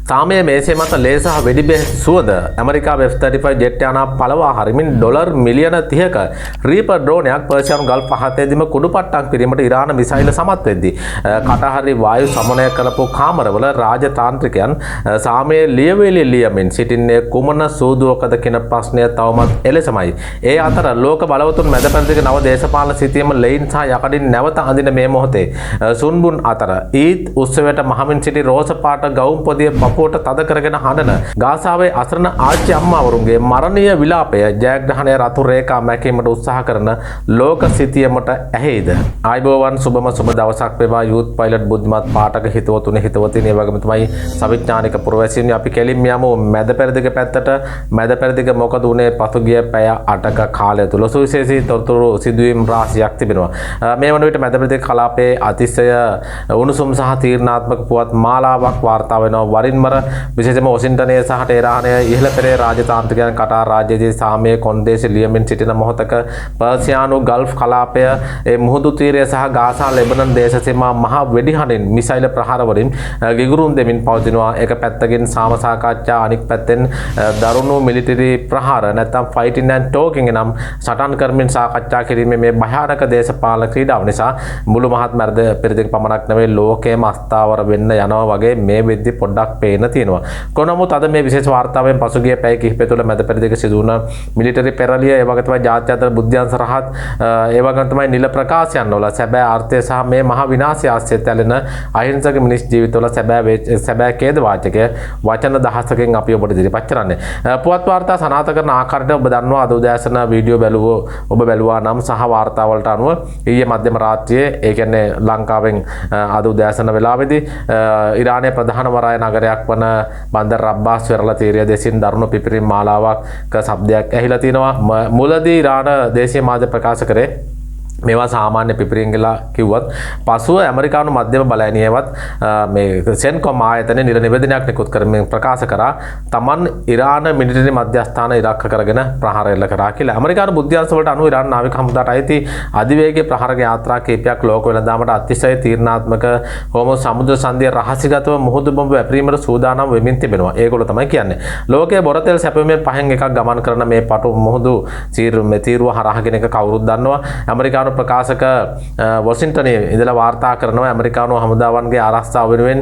සාමයේ මේසේ මත ලේ සහ වෙඩි බෙහෙත් සුවද ඇමරිකාවේ F-35 ජෙට් යානා පළවා හරිමින් ඩොලර් මිලියන 30ක රීපර් ඩ්‍රෝනයක් පර්සියානු ගල්ෆ් පහතේදීම කුඩුපට්ටම් කිරීමට ඉරාන මිසයිල සමත් වෙද්දී කටහරි වායු සමනය කළපු කාමරවල රාජතාන්ත්‍රිකයන් සාමයේ ලියවිලි ලියමින් සිටින්නේ කුමන සූදුවකද කියන ප්‍රශ්නය තවමත් එලෙසමයි. ඒ අතර ලෝක බලවතුන් මැද පැරදිග නව දේශපාලන සිතියම ලෙයින් සහ යකඩින් නැවත අඳින මේ මොහොතේ සුන්බුන් අතර ඊද් උත්සවයට මහමින් සිටි රෝස පාට ගවුම් පොදිය පපුවට තද කරගෙන හඬන ගාසාවේ අසරණ ආච්චි අම්මාවරුන්ගේ මරණීය විලාපය ජයග්‍රහණය රතු රේඛා මැකීමට උත්සාහ කරන ලෝක සිතියමට ඇහෙයිද? ආයිබෝවන් සුබම සුබ දවසක් වේවා යූත් පයිලට් බුද්ධිමත් පාඨක හිතවතුනි හිතවතිනි ඒ වගේම තමයි සවිඥානික පුරවැසියනි අපි කෙලින්ම යමු මැද පෙරදිග පැත්තට. මැද පෙරදිග මොකද උනේ පසුගිය පැය 8ක කාලය තුල සුවිශේෂී තොරතුරු සිදුවීම් රාශියක් තිබෙනවා. මේ වන විට මැද පෙරදිග කලාපයේ අතිශය උණුසුම් සහ තීරණාත්මක පුවත් මාලාවක් වාර්තා වෙනවා. වරින්ම විශේෂයෙන්ම වොෂින්ටනයේ සහ ටෙහරානයේ ඉහළ පෙරේ රාජතාන්ත්‍රිකයන් කටාර් රාජ්‍යයේ සාමයේ කොන්දේසි ලියමින් සිටින මොහොතක පර්සියානු ගල්ෆ් කලාපය ඒ මුහුදු තීරය සහ ගාසා ලෙබනන් දේශ සීමා මහ වෙඩිහඬින් මිසයිල ප්‍රහාර වලින් ගිගුරුම් දෙමින් පවතිනවා. එක පැත්තකින් සාම සාකච්ඡා අනික් පැත්තෙන් දරුණු මිලිටරි ප්‍රහාර නැත්නම් ෆයිටින් ඇන්ඩ් ටෝකින් නම් සටන් කරමින් සාකච්ඡා කිරීමේ මේ භයානක දේශපාලන ක්‍රීඩාව නිසා මුළු මහත් මැද පෙරදිග පමණක් නෙවෙයි ලෝකයේම අස්ථාවර වෙන්න යනවා වගේ මේ වෙද්දි පොඩ්ඩක් පේන තියෙනවා. කොනමුත් අද මේ විශේෂ වාර්තාවෙන් පසුගිය පැය කිහිපය තුළ මැද පෙරදිග සිදු වුණ මිලිටරි පෙරළිය ඒ වගේ තමයි ජාත්‍යන්තර බුද්ධ්‍යංශ රහත් ඒ වගේම තමයි නිල ප්‍රකාශයන් වල සැබෑ අර්ථය සහ මේ මහ විනාශය ආශ්‍රය තැලෙන අහිංසක මිනිස් ජීවිතවල සැබෑ ඛේද වාචකය වචන දහසකින් අපි ඔබට ඉදිරිපත් කරන්නේ. පුවත් වාර්තා සනාථ කරන ආකාරයට ඔබ දන්නවා අද උදෑසන වීඩියෝ ඔබ බැලුවා නම් සහ වාර්තා වලට අනුව ඊයේ මධ්‍යම රාත්‍රියේ ඒ කියන්නේ ලංකාවෙන් අද උදෑසන වෙලාවේදී ඉරානයේ ප්‍රධාන වරාය නගරයක් වන බන්දර් අබ්බාස් වෙරළ තීරය දෙසින් දරුණු පිපිරීම් මාලාවක ශබ්දයක් ඇහිලා තිනවා. මුලදී ඉරාන දේශීය මාධ්‍ය ප්‍රකාශ කරේ මේවා සාමාන්‍ය පිපිරීම් කියලා කිව්වත් පසුව ඇමරිකානු මධ්‍යම බලඇණියවත් මේ සෙන්කොම් ආයතනයේ නිර නිවේදනයක් නිකුත් කරමින් ප්‍රකාශ කරා තමන් ඉරාන මිලිටරි මධ්‍යස්ථාන ඉලක්ක කරගෙන ප්‍රහාර එල්ල කරා කියලා. ඇමරිකානු බුද්ධ්‍යංශ වලට අනුව ඉරාන නාවික හමුදාට අයිති අධිවේගී ප්‍රහාරක යාත්‍රා කීපයක් ලෝක වෙළඳාමට අතිශය තීරණාත්මක හෝමෝ සමුද්‍ර සංධිය රහසිගතව මුහුදු බොම්බ වැපරීමට සූදානම් වෙමින් තිබෙනවා. ඒගොල්ලෝ තමයි කියන්නේ. ලෝකයේ බොරතෙල් සැපයීමෙන් පහෙන් එකක් ගමන් කරන මේ පටු මුහුදු තීරුව හරහාගෙන එක කවුරුත් දන්නවා. ඇමරිකානු ප්‍රකාශක වොෂින්ටනයේ ඉඳලා වාර්තා කරනවා ඇමරිකානු හමුදාවන්ගේ ආරක්ෂාව වෙනුවෙන්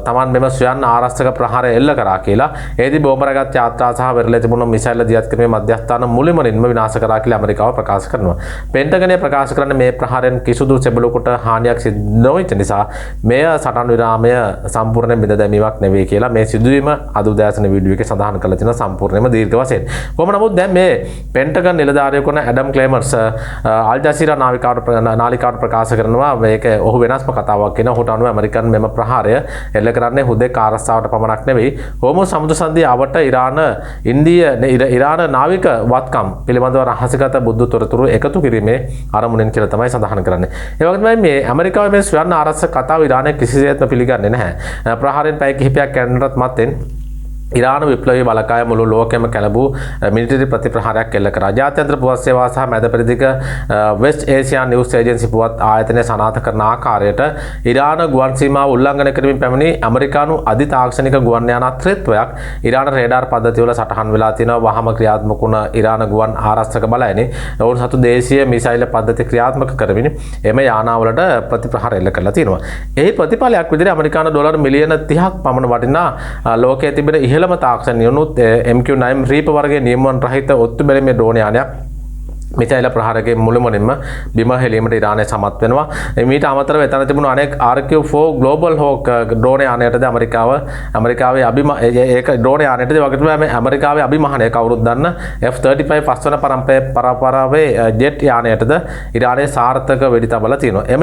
තමන් මෙම ස්වයන් ආරක්ෂක ප්‍රහාරය එල්ල කරා කියලා. ඒදී බෝම්බරගත් යාත්‍රා සහ වෙරළේ තිබුණු මිසයිල් දියත් කිරීමේ මධ්‍යස්ථාන මුලින්ම විනාශ කරා කියලා ඇමරිකාව ප්‍රකාශ කරනවා. පෙන්ටගනය ප්‍රකාශ කරන්නේ මේ ප්‍රහාරයෙන් කිසිදු සෙබළුකට හානියක් සිදු නොවිච්ච නිසා මෙය සටන් විරාමය සම්පූර්ණයෙන් බිඳ දැමීමක් නෙවෙයි කියලා මේ සිදුවීම අද උදෑසන වීඩියෝ එකේ සඳහන් කරලා තිනවා සම්පූර්ණයෙන්ම දීර්ඝ වශයෙන්. කොහොම නමුත් දැන් මේ පෙන්ටගන් නිලධාරියෙකු වන ඇඩම් ක්ලේමර්ස් අල් ජසීරා නාලිකාවට ප්‍රකාශ කරනවා මේක ඔහු වෙනස්ම කතාවක් කියන ඔහුට අනුව ඇමරිකන් මෙම ප්‍රහාරය එල්ල කරන්නේ හුදෙක් ආරක්ෂාවට පමණක් නෙවෙයි හෝමෝ සමුද්‍ර සංධිය අවට ඉරාන නාවික වත්කම් පිළිබඳව රහසිගත බුද්ධ තොරතුරු එකතු කිරීමේ අරමුණෙන් කියලා තමයි සඳහන් කරන්නේ. ඒ වගේම මේ ඇමරිකාවේ මේ ස්වයන් ආරක්ෂක කතාව ඉරානය කිසිසේත්ම පිළිගන්නේ නැහැ. ප්‍රහාරයෙන් පැය කිහිපයක් යනටත් මත්තෙන් ඉරාන විප්ලවීය බලකාය මුළු ලෝකෙම කැළඹූ මිලිටරි ප්‍රතිප්‍රහාරයක් එල්ල කරා. ජාත්‍යන්තර පුවත් සේවාව සහ මැද පෙරදිග වෙස්ට් ඒසියා නිවුස් ඒජන්සි පුවත් ආයතනය සනාථ කරන ආකාරයට ඉරාන ගුවන් සීමාව උල්ලංඝනය කරමින් පැමිණි ඇමරිකානු අධි තාක්ෂණික ගුවන් යානා ත්‍රිත්වයක් ඉරාන රේඩාර් පද්ධතිවල සටහන් වෙලා තිනවා. වහම ක්‍රියාත්මක වුණ ඉරාන ගුවන් ආරක්ෂක බලඇණි ඔවුන් සතු දේශීය මිසයිල් පද්ධති ක්‍රියාත්මක කරමින් එම යානාවලට ප්‍රතිප්‍රහාර එල්ල කරලා තිනවා. එහි ප්‍රතිඵලයක් විදිහට ඇමරිකානු ඩොලර් මිලියන 30ක් පමණ වටිනා ලෝකයේ තිබෙන ඉහළම තාක්ෂණ යොනුත් MQ9 රීප වර්ගයේ නියමන රහිත ඔත්තු බැලීමේ ඩ්‍රෝන යානයක් මිසයිල ප්‍රහාරකයේ මුළුමනින්ම බිම හෙලීමට ඉරානය සමත් වෙනවා. මීට අමතරව එතන තිබුණු අනෙක් RQ4 Global Hawk ඩ්‍රෝන යානයටද ඇමරිකාවේ ඒක ඩ්‍රෝන යානයටද වගේම ඇමරිකාවේ අභිමානය කවුරුත් දන්න F-35 පස්වන පරම්පරාවේ ජෙට් යානයටද ඉරානයේ සාර්ථක වෙඩි තබලා තියෙනවා. එම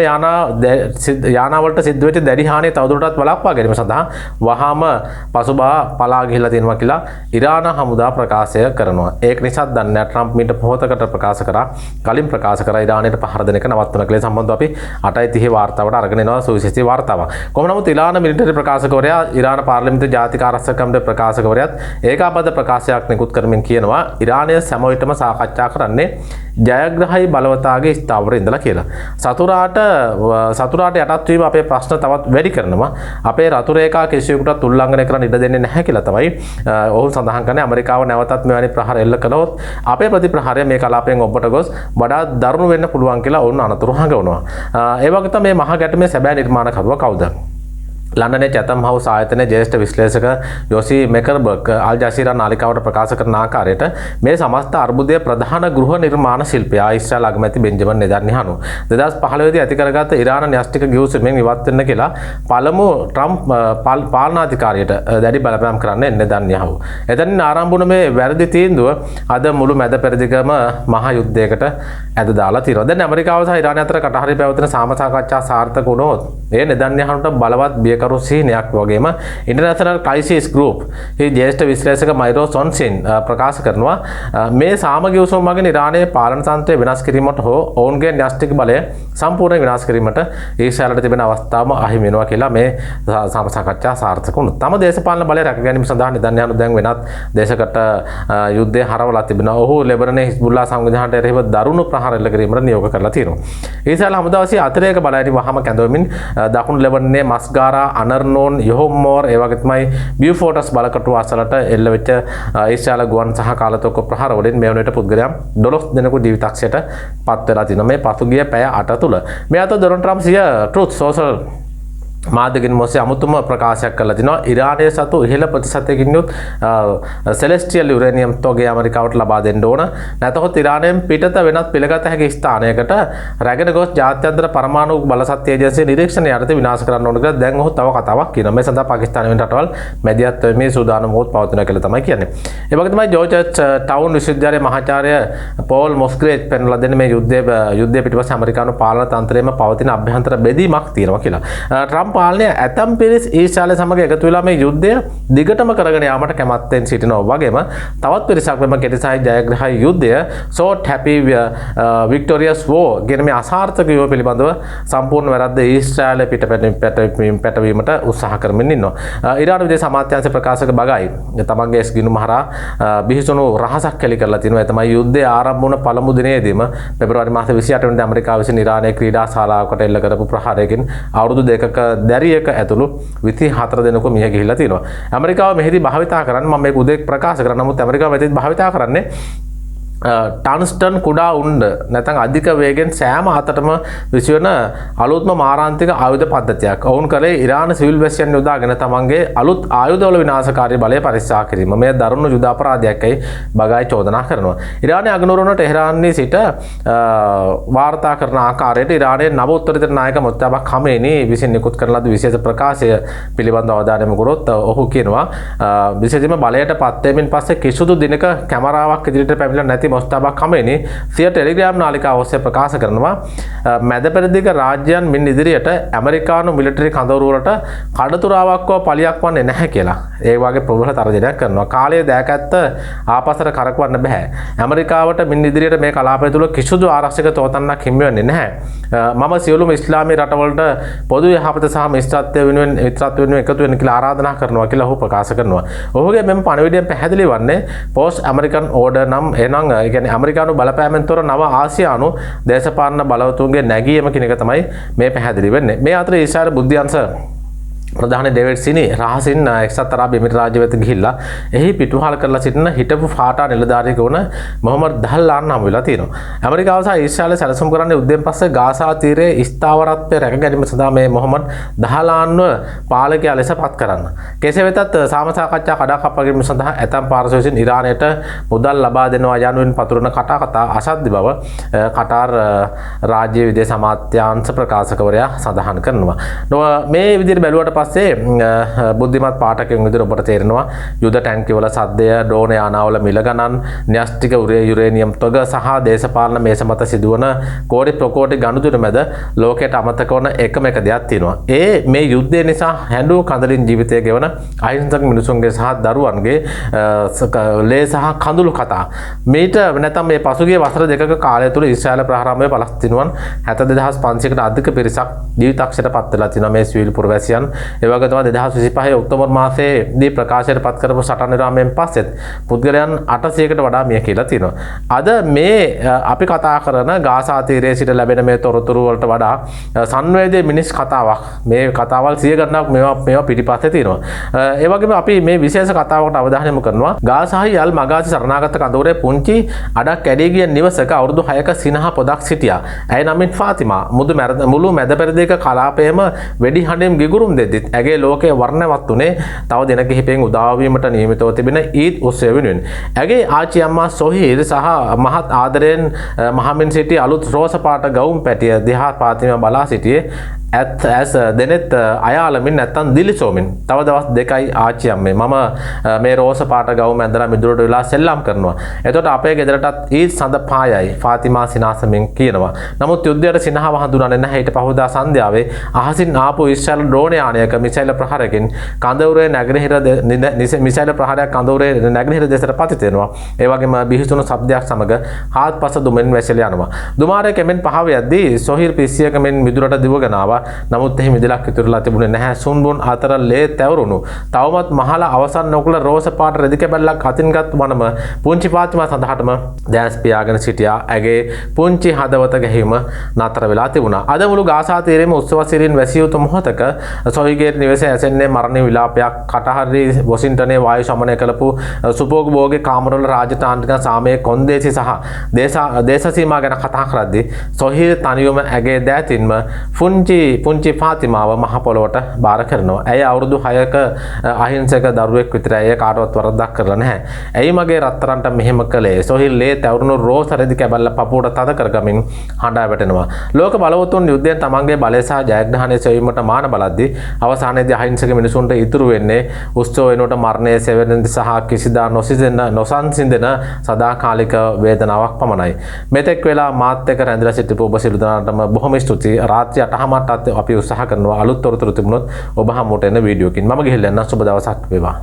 යානාවලට සිද්ධ වෙච්ච දැඩි හානිය තවදුරටත් වළක්වා ගැනීම සඳහා වහාම පසුබා පලා ගිහිලා තියෙනවා කියලා ඉරාන හමුදා ප්‍රකාශය කරනවා. ඒක නිසා දන්නේ ට්‍රම්ප් මීට පොහොතකට ප්‍රකාශ ප්‍රකාශ කරා කලින් ප්‍රකාශ කරා ඉරානයට පහර දෙන එක නවත්වන කලේ සම්බන්ධව අපි 8:30 වාර්තාවට අරගෙන එනවා සුවිශේෂී වාර්තාවක්. කොහොම නමුත් ඉරාන මිලිටරි ප්‍රකාශකවරයා ඉරාන පාර්ලිමේන්තු ජාතික ආරක්ෂක කමිටුවේ ප්‍රකාශකවරයාත් ඒකාබද්ධ ප්‍රකාශයක් නිකුත් කරමින් කියනවා ඉරානය සෑම විටම සාකච්ඡා කරන්නේ ජයග්‍රහයි බලවතාගේ ස්ථාවර ඉඳලා කියලා. සතුරාට යටත් වීම අපේ ප්‍රශ්න තවත් වැඩි කරනවා. අපේ රතු රේඛා කිසියෙකුටත් උල්ලංඝනය කරන්න ඉඩ දෙන්නේ නැහැ කියලා තමයි ඔහු සඳහන් කරන්නේ. ඇමරිකාව නැවතත් මෙවැනි ප්‍රහාර එල්ල කළොත් අපේ ප්‍රතිප්‍රහාරය මේ කලාපයෙන් ඔබට ගොස් වඩා දරුණු වෙන්න පුළුවන් කියලා ඔවුන් අනතුරු හඟවනවා. ඒ වගේ තමයි මේ මහා ගැටුමේ සැබෑ නිර්මාණකරුවා කවුද? ලන්ඩනයේ චැතම් හවුස් ආයතනයේ ජ්‍යෙෂ්ඨ විශ්ලේෂක යොසි මෙකර්බර්ග් අල් ජසීරා නාලිකාවට ප්‍රකාශ කරන ආකාරයට මේ සමස්ත අර්බුදයේ ප්‍රධාන ගෘහ නිර්මාණ ශිල්පියා ඊශ්‍රායල් අගමැති බෙන්ජමින් නෙතන්යාහු 2015 දී ඇති කරගත් ඉරාන න්‍යෂ්ටික ගිවිසුමෙන් ඉවත් වෙන්න කියලා පළමු ට්‍රම්ප් පාලනාධිකාරියට දැඩි බලපෑම් කරන්න නෙතන්යාහු. එතනින් ආරම්භ වුණ මේ වැරදි තීන්දුව අද මුළු මැද පෙරදිගම මහා යුද්ධයකට ඇද දාලා තියෙනවා. දැන් ඇමරිකාව සහ ඉරානය අතර කටහරි පැවතුන සාමසාකච්ඡා සාර්ථක වුණොත් ඒ නෙතන්යාහුට බලවත් බියකරු සීනයක් වගේම ඉන්ටර්නැෂනල් ක්‍රයිසිස් ගෲප් ඒ ජ්‍යෙෂ්ඨ විශ්ලේෂක මයිරෝ සොන්සින් ප්‍රකාශ කරනවා මේ සාමගිවිසුම මගින් ඉරානයේ පාලන තන්ත්‍රය වෙනස් කිරීමට හෝ ඔවුන්ගේ න්‍යෂ්ටික බලය සම්පූර්ණ විනාශ කිරීමට ඊශ්‍රායලට තිබෙන අවස්ථාවම අහිමි වෙනවා කියලා මේ සාමසාකච්ඡා සාර්ථක වුණා. තම දේශපාලන බලය රැක ගැනීම සඳහා නෙතන්යාහු දැන් වෙනත් දේශකට යුද්ධය හරවලා තිබෙනවා. ඔහු ලෙබනනයේ හිස්බුල්ලා සංවිධානයට එරෙහිව දරුණු ප්‍රහාර එල්ල කිරීමට නියෝග කරලා තියෙනවා. ඊශ්‍රායල හමුදාවේ අතිරේක බලයට වහම කැඳවමින් දකුණු ලෙබනනයේ මස්ගාරා අනර්නෝන් යොහොම්මෝර් ඒ වගේ තමයි බියුෆෝටස් බලකටුව අසලට එල්ල වෙච්ච ඊශ්‍රායල ගුවන් සහ කාලතොක්ක ප්‍රහාර වලින් මේ වනවිට පුද්ගලයන් 12 දෙනෙකු ජීවිතක්ෂයට පත් වෙලා තිනවා මේ පසුගිය පැය 8 තුල. මේ අතර ඩොනල්ඩ් ට්‍රම්ප් සිය ට්‍රූත් සෝෂල් මාධ්‍යකින් මොසේ අමුතුම ප්‍රකාශයක් කළා තිනවා ඉරානයේ සතු ඉහළ ප්‍රතිශතයකින් යුත් සෙලෙස්ටියල් යුරේනියම් තොගය ඇමරිකාවට ලබා දෙන්න ඕන. නැතහොත් ඉරානයෙන් පිටත වෙනත් පිළිගත හැකි ස්ථානයකට රැගෙන ගොස් ජාත්‍යන්තර පරමාණු බලශක්ති ඒජන්සිය නිරීක්ෂණය යටතේ විනාශ කරන්න ඕන කියලා දැන් ඔහු තව කතාවක් කියනවා. මේ සඳහා පාකිස්තාන වෙන රටවල් මැදිහත් වෙමේ සූදානම් වොත් පවතිනවා කියලා තමයි කියන්නේ. ඒ වගේ තමයි ජෝර්ජ් ටවුන් විශ්වවිද්‍යාලයේ මහාචාර්ය පෝල් මොස්ග්‍රේජ් පෙන්වලා දෙන්නේ මේ යුද්ධය පිටිපස්සේ ඇමරිකානු පාලන තන්ත්‍රයේම පවතින අභ්‍යන්තර බෙදීමක් තියෙනවා කියලා. ට්‍රම්ප් පාලනය ඇතම් පිරිස් ඊශ්‍රායලය සමග එකතු වෙලා මේ යුද්ධය දිගටම කරගෙන යාමට කැමැත්තෙන් සිටිනවා වගේම තවත් පිරිසක් මෙම කෙටිසයි ජයග්‍රහයි යුද්ධය short happy victorious war කියන මේ අසාර්ථක යුව පිළිබඳව සම්පූර්ණ වැරද්ද ඊශ්‍රායලය පිටපැටවීමට උත්සාහ කරමින් ඉන්නවා. ඉරාන විදේශ අමාත්‍යාංශ ප්‍රකාශක බගයි තමන්ගේ ගිණුම හරහා බිහිසුණු රහසක් කෙලි කරලා තිනවා. ඒ තමයි යුද්ධය ආරම්භ වුණ පළමු දිනේදීම පෙබරවාරි මාස 28 වෙනිදා ඇමරිකාව විසින් ඉරානයේ ක්‍රීඩා ශාලාවකට එල්ල කරපු ප්‍රහාරයකින් අවුරුදු දෙකක දැරියක ඇතුළු 24 දෙනෙකු මිය ගිහිල්ලා තියෙනවා. ඇමරිකාව මෙහිදී භාවිතා කරන්නේ මම මේක උදේ ප්‍රකාශ කරා. නමුත් ඇමරිකාව මෙතෙත් භාවිතා කරන්නේ ටන්ස්ටන් කුඩා උණ්ඩ නැත්නම් අධික වේගෙන් සෑම අතටම විසිවන අලුත්ම මාරාන්තික ආයුධ පද්ධතියක්. ඔවුන් කලේ ඉරාන සිවිල් වැසියන් යොදාගෙන තමන්ගේ අලුත් ආයුධවල විනාශකාරී බලය පරික්ෂා කිරීම. මේ දරුණු යුද අපරාධයක්යි බගයි චෝදනා කරනවා. ඉරානයේ අගනුවරවන ටෙහෙරාන්නේ සිට වාර්තා කරන ආකාරයට ඉරානයේ නව උත්තරීතර නායක මුස්තෆා ඛමේනි විසින් නිකුත් කරන ලද විශේෂ ප්‍රකාශය පිළිබඳව අවධානය යොමු කරොත් ඔහු කියනවා විශේෂයෙන්ම බලයට පත් වෙමින් පස්සේ කිසිදු දිනක කැමරාවක් ඉදිරියට පැමිණලා නැති මුස්තෆා ඛමේනි සිය ටෙලිග්‍රෑම් නාලිකාව ඔස්සේ ප්‍රකාශ කරනවා මැද පෙරදිග රාජ්‍යයන් මින් ඉදිරියට ඇමරිකානු මිලිටරි කඳවුරු වලට කඩතුරාවක්ව පලියක් වන්නේ නැහැ කියලා ඒ වගේ ප්‍රබල තරජනයක් කරනවා. කාලයේ දෑකැත්ත ආපස්සට කරකවන්න බෑ. ඇමරිකාවට මින් ඉදිරියට මේ කලාපය තුල කිසිදු ආරක්ෂක තෝතන්නක් හිමි වෙන්නේ නැහැ. මම සියලුම ඉස්ලාමීය රටවලට පොදු යහපත සහ මිත්‍රත්වය වෙනුවෙන් එකතු වෙන්න කියලා ආරාධනා කරනවා කියලා ඔහු ප්‍රකාශ කරනවා. ඔහුගේ මෙම පණිවිඩයෙන් පැහැදිලි වන්නේ පෝස්ට් ඇමරිකන් ඕඩර් නම් එනම් ඒ කියන්නේ ඇමරිකානු බලපෑමෙන් තොර නව ආසියානු දේශපාලන බලවතුන්ගේ නැගීම කියන එක තමයි මේ පැහැදිලි වෙන්නේ. මේ අතර ඊශ්‍රායල බුද්ධ්‍යංශ ප්‍රධාන ඩේවිඩ් සිනි රහසින් එක්සත් අරාබ් එමිරේත් රාජ්‍ය වෙත ගිහිල්ලා එහි පිටුහල් කරලා සිටින හිටපු ෆාටා නිලධාරියෙකු වන මොහමඩ් දහල්ලාන් හමු වෙලා තියෙනවා. ඇමරිකාව සහ ඊශ්‍රායලය සැලසුම් කරන්නේ යුද්ධයෙන් පස්සේ ගාසා තීරයේ ස්ථාවරත්වය රැක ගැනීම සඳහා මේ මොහමඩ් දහල්ලාන්ව පාලකයා ලෙස පත් කරන්න. කෙසේ වෙතත් සාමසාකච්ඡා කඩාකප්පා කිරීම සඳහා ඇතම් පාර්ශ්ව විසින් ඉරානයට මුදල් ලබා දෙනවා යනුවෙන් පතුරන කතා අසත්‍ය බව කටාර් රාජ්‍ය විදේශ අමාත්‍යාංශ ප්‍රකාශකවරයා සඳහන් කරනවා. මේ විදිහට බැලුවට පස්සේ බුද්ධිමත් පාඨකයන් විදිහට ඔබට තේරෙනවා යුද ටැංකිවල සද්දය, ඩ්‍රෝන යානාවල මිල ගණන්, න්‍යෂ්ටික යුරේනියම් තොග සහ දේශපාලන මේස මත සිදුවන කෝටි ප්‍රකෝටි ගනුදෙනු මැද ලෝකයට අමතක වන එකම එක දෙයක් තියෙනවා. ඒ මේ යුද්ධය නිසා හැඬු කඳලින් ජීවිතය ගෙවන අහිංසක මිනිසුන්ගේ සහ දරුවන්ගේ ලේ සහ කඳුළු කතා. මේට නැත්නම් මේ පසුගිය වසර දෙකක කාලය තුළ ඊශ්‍රායල ප්‍රහාරාමයේ පලස්තීනුවන් 72500කට අධික පිරිසක් ජීවිතක්ෂයට පත් වෙලා තිනවා මේ සිවිල් පුරවැසියන්. ඒ වගේ තමයි 2025 ඔක්තෝබර් මාසයේදී ප්‍රකාශයට පත් කරපු සටන් විරාමයෙන් පස්සෙත් පුද්ගලයන් 800කට වඩා මිය කියලා තියෙනවා. අද මේ අපි කතා කරන ගාසා තීරයේ සිට ලැබෙන මේ තොරතුරු වලට වඩා සංවේදී මිනිස් කතාවක්. මේ කතාවල් 100 ගණනක් මේවා පිටිපස්සේ තියෙනවා. ඒ වගේම අපි මේ විශේෂ කතාවකට අවධානය යොමු කරනවා. ගාසාහි අල් මගාසි සරණාගත කඳවුරේ පුංචි අඩක් කැඩී ගිය නිවසක අවුරුදු 6ක සිනහ පොදක් සිටියා. ඇය නමින් ෆාතිමා මුළු මැද පෙරදිග කලාපයේම වෙඩි හඬෙන් ගිගුරුම් දෙද්දිත් ඇගේ ලෝකය වර්ණවත් උනේ තව දින කිහිපයකින් උදා වීමට නියමිතව තිබෙන ඊද් උත්සවය වෙනුවෙන්. ඇගේ ආච්චි අම්මා සොහීර් සහ මහත් ආදරයෙන් මහමින් සිටි අලුත් රෝස පාට ගවුම් පැටිය දිහා ෆාතිමා බලා සිටියේ ඇස් දෙනෙත් අයාලමින් නැත්තම් දිලිසෝමින්. තව දවස් දෙකයි ආච්චි අම්මේ මම මේ රෝස පාට ගවුම ඇඳලා මිදුලට වෙලා සෙල්ලම් කරනවා. එතකොට අපේ ගෙදරටත් ඊද් සඳ පායයි ෆාතිමා සිනාසමින් කියනවා. නමුත් යුද්ධයට සිනහව හඳුනන්නේ නැහැ. ඊට පහුදා සන්ධ්‍යාවේ අහසින් ආපු ඊශ්‍රායල් ඩ්‍රෝන යානයක මිසයිල් ප්‍රහාරයකින් කඳවුරේ නැගෙනහිර මිසයිල් ප්‍රහාරයක් කඳවුරේ නැගෙනහිර දෙසට පතිත වෙනවා. ඒ වගේම බිහිසුණු ශබ්දයක් සමග හාත්පස දුමෙන් වැසලා යනවා. දුමාරේ කෙමෙන් පහව යද්දී සොහිර් පිස්සියක මෙන් මිදුලට දිවගෙන ආවා. නමුත් එහි මිදලක් ඉතුරුලා තිබුණේ නැහැ. සුන්බුන් අතර ලේ තැවරුණු තවමත් මහලා අවසන් නොකළ රෝස පාට රෙදි කැබැල්ලක් අතින්ගත් වනම පුංචි ෆාතිමා සඳහටම දැස් පියාගෙන සිටියා. ඇගේ පුංචි හදවත ගැහිම නතර වෙලා තිබුණා. අද මුළු ගාසා තීරයේම උත්සව සිරින් වැසිය යුතු මොහොතක සොහිගේ නිවසේ ඇසෙන්නේ මරණ විලාපයක්. කටහරි වොෂින්ටනේ වායු සමනය කළපු සුපෝග්බෝගේ කාමරවල රාජතාන්ත්‍රික සාමයේ කොන්දේසි සහ දේශ සීමා ගැන කතා කරද්දී සොහී තනියම ඇගේ දෑතින්ම පුංචි ෆාතිමාව මහ පොළොවට බාර කරනවා. ඇය අවුරුදු 6ක අහිංසක දරුවෙක් විතරයි. ඒ කාටවත් වරදක් කරලා නැහැ. ඇයි මගේ රත්තරන්ට මෙහෙම කළේ? සොහිල් ලේ තවරුණු රෝස රෙදි කැබල්ල පපුවට තද කරගමින් හඬා වැටෙනවා. ලෝක බලවතුන් යුද්ධයෙන් තමන්ගේ බලය සහ ජයග්‍රහණය සෙවීමට මාන බලද්දී අවසානයේදී අහිංසක මිනිසුන්ට ඉතුරු වෙන්නේ උත්සව වෙනුවට මරණය සෙවෙනදී සහ කිසිදා නොසන්සිඳෙන සදාකාලික වේදනාවක් පමණයි. මෙතෙක් වෙලා මාත් එක්ක රැඳිලා සිටපු ඔබ සියලු දෙනාටම බොහොම ස්තුතියි. රාත්‍රී 8:00ට අපි උත්සාහ කරනවා අලුත් තොරතුරු තිබුණොත් ඔබ හමුවට එන වීඩියෝකින්. මම ගිහිල්ලා යන්න. සුබ දවසක් වේවා.